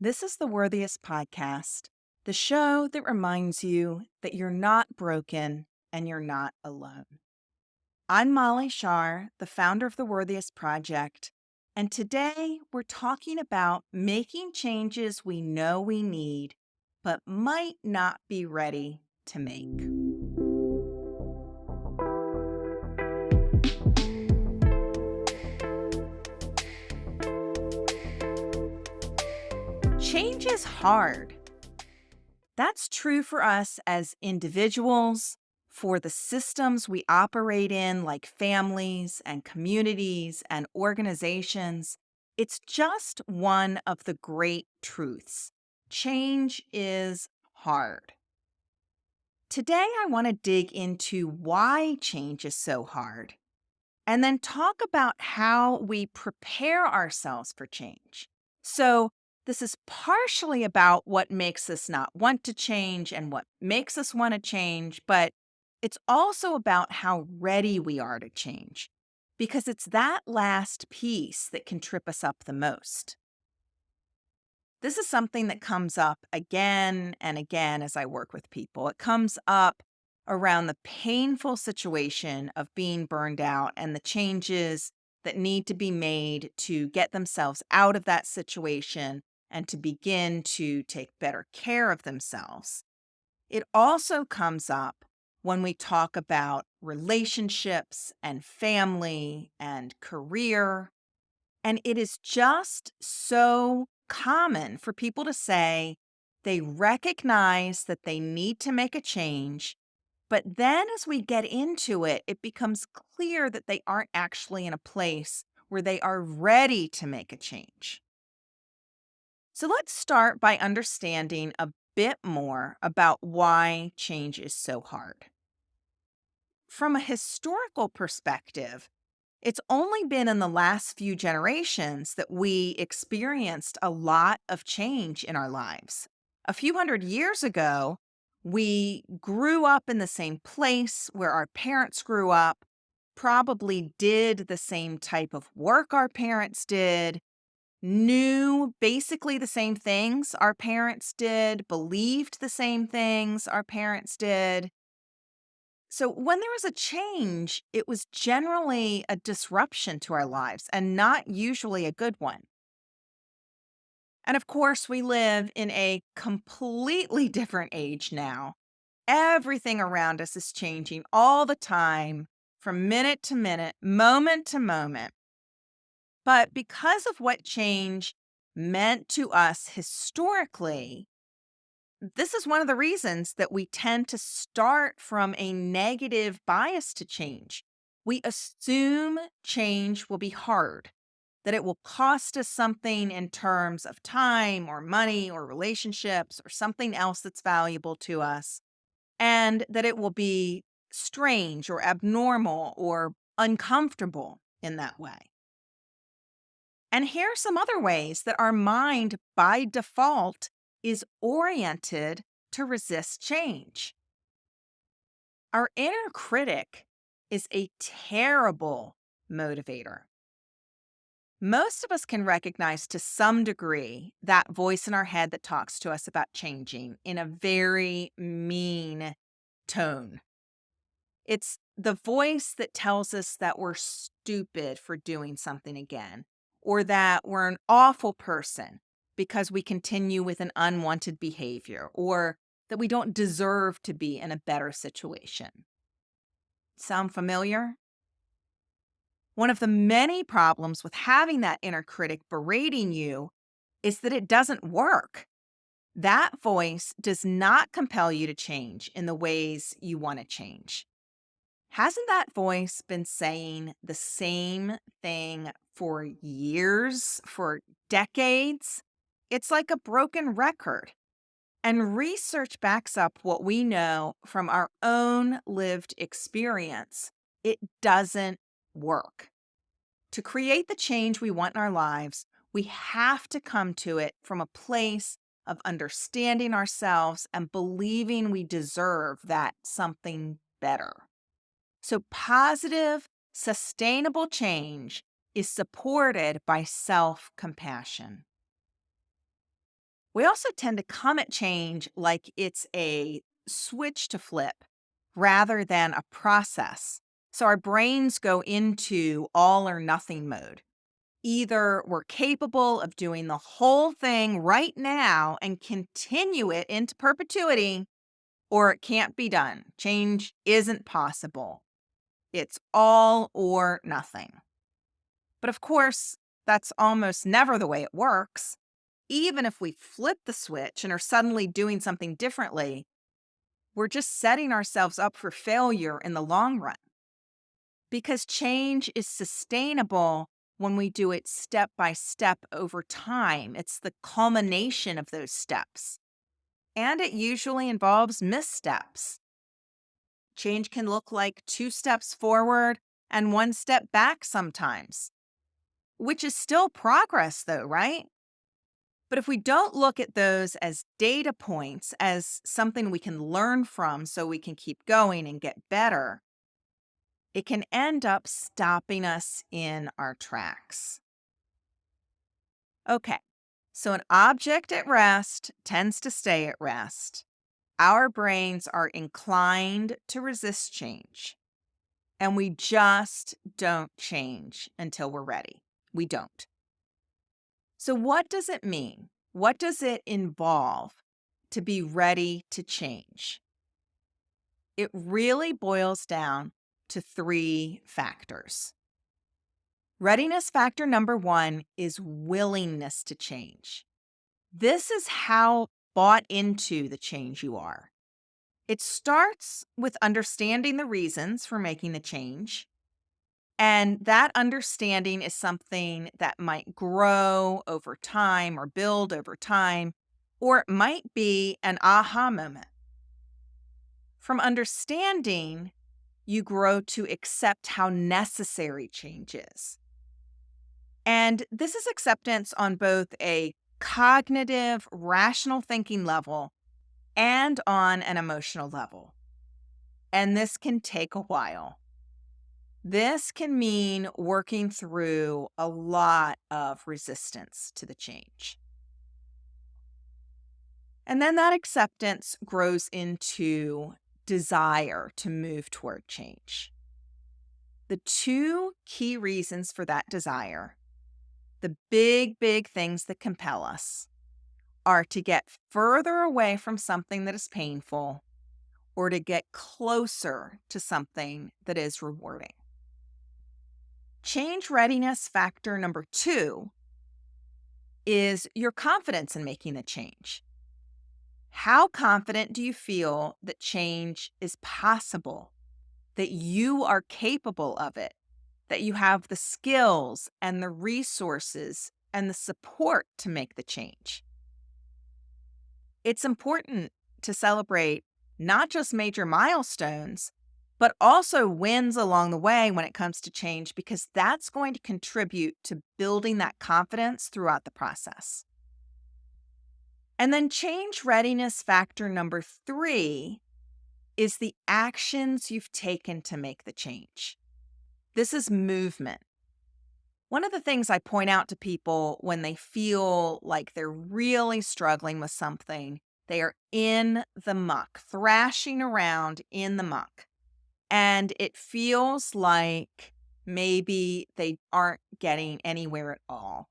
This is the Worthiest Podcast, the show that reminds you that you're not broken and you're not alone. I'm Molly Shar, the founder of the Worthiest Project, and today we're talking about making changes we know we need, but might not be ready to make. Change is hard. That's true for us as individuals, for the systems we operate in, like families and communities and organizations. It's just one of the great truths. Change is hard. Today, I want to dig into why change is so hard and then talk about how we prepare ourselves for change. So, this is partially about what makes us not want to change and what makes us want to change, but it's also about how ready we are to change, because it's that last piece that can trip us up the most. This is something that comes up again and again as I work with people. It comes up around the painful situation of being burned out and the changes that need to be made to get themselves out of that situation and to begin to take better care of themselves. It also comes up when we talk about relationships and family and career, and it is just so common for people to say they recognize that they need to make a change. But then as we get into it, it becomes clear that they aren't actually in a place where they are ready to make a change. So let's start by understanding a bit more about why change is so hard. From a historical perspective, it's only been in the last few generations that we experienced a lot of change in our lives. A few hundred years ago, we grew up in the same place where our parents grew up, probably did the same type of work our parents did, knew basically the same things our parents did, believed the same things our parents did. So when there was a change, it was generally a disruption to our lives and not usually a good one. And of course, we live in a completely different age now. Everything around us is changing all the time, from minute to minute, moment to moment. But because of what change meant to us historically, this is one of the reasons that we tend to start from a negative bias to change. We assume change will be hard, that it will cost us something in terms of time or money or relationships or something else that's valuable to us, and that it will be strange or abnormal or uncomfortable in that way. And here are some other ways that our mind by default is oriented to resist change. Our inner critic is a terrible motivator. Most of us can recognize to some degree that voice in our head that talks to us about changing in a very mean tone. It's the voice that tells us that we're stupid for doing something again, or that we're an awful person because we continue with an unwanted behavior, or that we don't deserve to be in a better situation. Sound familiar? One of the many problems with having that inner critic berating you is that it doesn't work. That voice does not compel you to change in the ways you want to change. Hasn't that voice been saying the same thing for years, for decades? It's like a broken record. And research backs up what we know from our own lived experience. It doesn't work. To create the change we want in our lives, we have to come to it from a place of understanding ourselves and believing we deserve that something better. So, positive, sustainable change is supported by self compassion. We also tend to come at change like it's a switch to flip rather than a process. So our brains go into all or nothing mode. Either we're capable of doing the whole thing right now and continue it into perpetuity, or it can't be done. Change isn't possible. It's all or nothing. But of course, that's almost never the way it works. Even if we flip the switch and are suddenly doing something differently, we're just setting ourselves up for failure in the long run. Because change is sustainable when we do it step by step over time. It's the culmination of those steps. And it usually involves missteps. Change can look like 2 steps forward and 1 step back sometimes, which is still progress, though, right? But if we don't look at those as data points, as something we can learn from so we can keep going and get better, it can end up stopping us in our tracks. Okay, so an object at rest tends to stay at rest. Our brains are inclined to resist change, and we just don't change until we're ready. We don't. So, what does it mean? What does it involve to be ready to change? It really boils down to 3 factors. Readiness factor number 1 is willingness to change. This is how bought into the change you are. It starts with understanding the reasons for making the change. And that understanding is something that might grow over time or build over time, or it might be an aha moment. From understanding, you grow to accept how necessary change is. And this is acceptance on both a cognitive, rational thinking level and on an emotional level. And this can take a while. This can mean working through a lot of resistance to the change. And then that acceptance grows into desire to move toward change. The 2 key reasons for that desire, the big things that compel us, are to get further away from something that is painful or to get closer to something that is rewarding. Change readiness factor number 2 is your confidence in making the change. How confident do you feel that change is possible, that you are capable of it, that you have the skills and the resources and the support to make the change? It's important to celebrate not just major milestones, but also wins along the way when it comes to change, because that's going to contribute to building that confidence throughout the process. And then change readiness factor number 3 is the actions you've taken to make the change. This is movement. One of the things I point out to people when they feel like they're really struggling with something, they are in the muck, thrashing around in the muck. And it feels like maybe they aren't getting anywhere at all.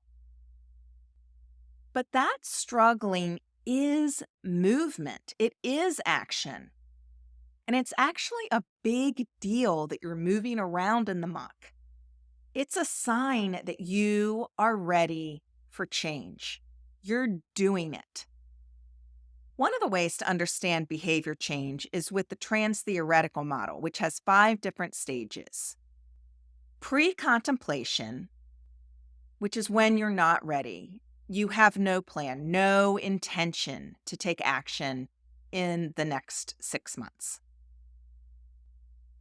But that struggling is movement. It is action. And it's actually a big deal that you're moving around in the muck. It's a sign that you are ready for change. You're doing it. One of the ways to understand behavior change is with the trans-theoretical model, which has 5 different stages. Pre-contemplation, which is when you're not ready. You have no plan, no intention to take action in the next 6 months.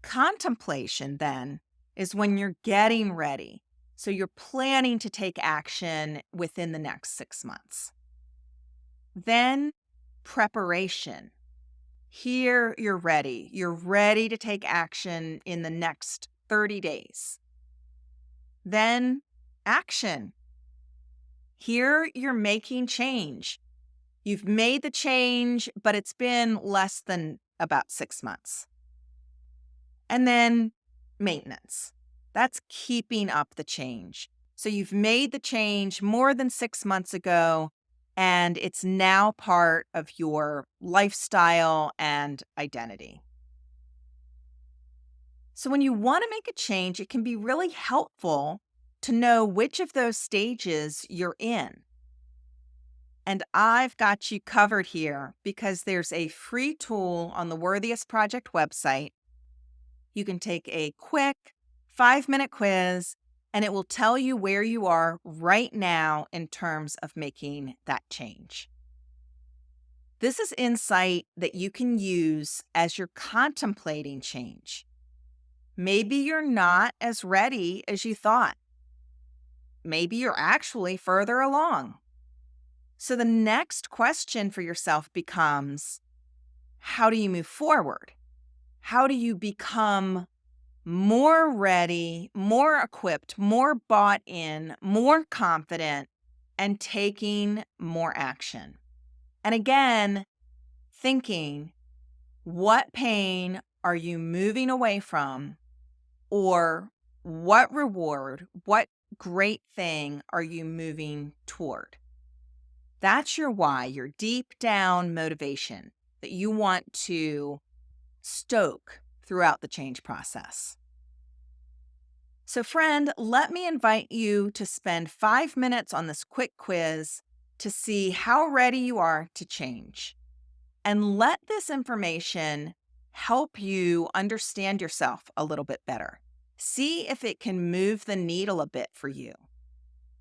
Contemplation, then, is when you're getting ready. So you're planning to take action within the next 6 months. Then preparation. Here you're ready. You're ready to take action in the next 30 days. Then action. Here you're making change. You've made the change, but it's been less than about 6 months. And then maintenance. That's keeping up the change. So you've made the change more than 6 months ago, and it's now part of your lifestyle and identity. So when you want to make a change, it can be really helpful to know which of those stages you're in. And I've got you covered here because there's a free tool on the Worthiest Project website. You can take a quick 5-minute quiz, and it will tell you where you are right now in terms of making that change. This is insight that you can use as you're contemplating change. Maybe you're not as ready as you thought. Maybe you're actually further along. So the next question for yourself becomes, how do you move forward? How do you become more ready, more equipped, more bought in, more confident, and taking more action? And again, thinking, what pain are you moving away from? Or what reward, what great thing are you moving toward? That's your why, your deep down motivation that you want to stoke throughout the change process. So, friend, let me invite you to spend 5 minutes on this quick quiz to see how ready you are to change. And let this information help you understand yourself a little bit better. See if it can move the needle a bit for you.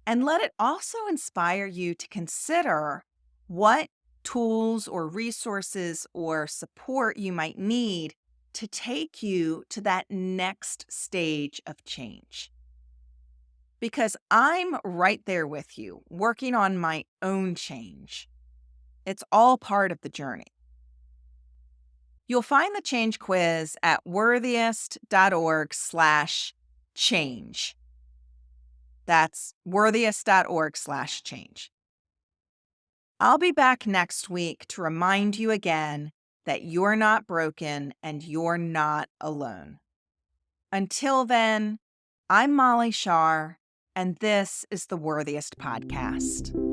And let it also inspire you to consider what tools or resources or support you might need to take you to that next stage of change. Because I'm right there with you, working on my own change. It's all part of the journey. You'll find the change quiz at worthiest.org/change. That's worthiest.org/change. I'll be back next week to remind you again that you're not broken and you're not alone. Until then, I'm Molly Shar, and this is the Worthiest Podcast.